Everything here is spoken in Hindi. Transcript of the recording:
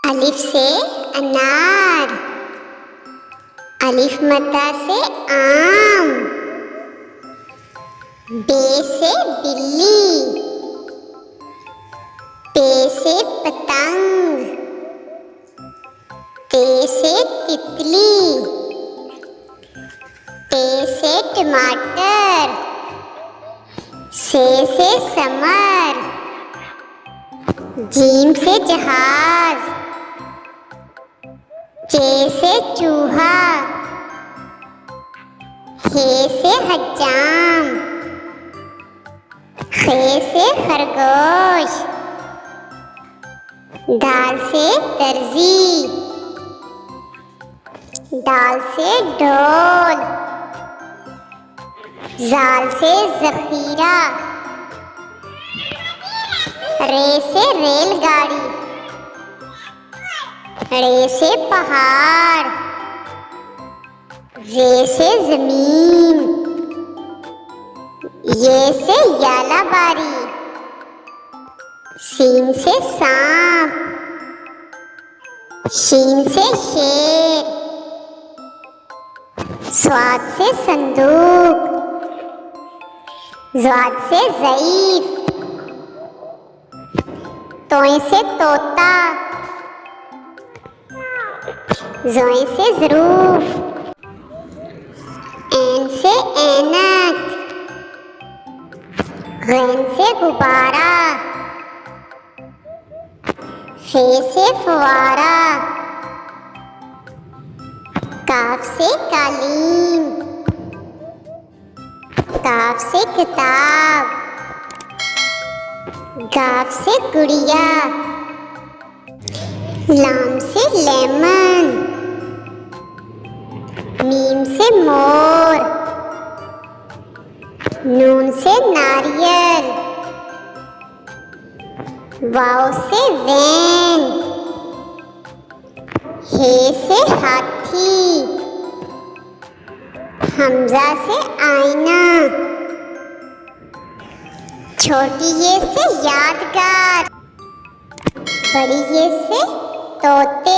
अलिफ से अनार, अलिफ मद्दा से आम, बे से बिल्ली, पे से पतंग, ते से तितली, टे से टमाटर, से समर, जीम से जहाज, चे से चूहा, हे से हज्जाम, खे से खरगोश, दाल से दर्जी, दाल से ढोल, जाल से जखीरा, रे से रेलगाड़ी, रे से पहाड़, रे से जमीन, ये से यालाबारी, सीन से सांप, शीन से शेर, स्वाद से संदूक, ज़ाद से ज़ईफ, तोय से तोता, ज़ोय से ज़रूफ, ऐन से ऐनक, गैन से गुब्बारा, फे से फुवारा, काफ से कालीन, काफ से किताब, गाफ से गुड़िया, लाम से लेमन, मीम से मोर, नून से नारियल, वाव से वैन, हे से हाथी, हमजा से आईना, छोटी ये से यादगार, बड़ी ये से तोते।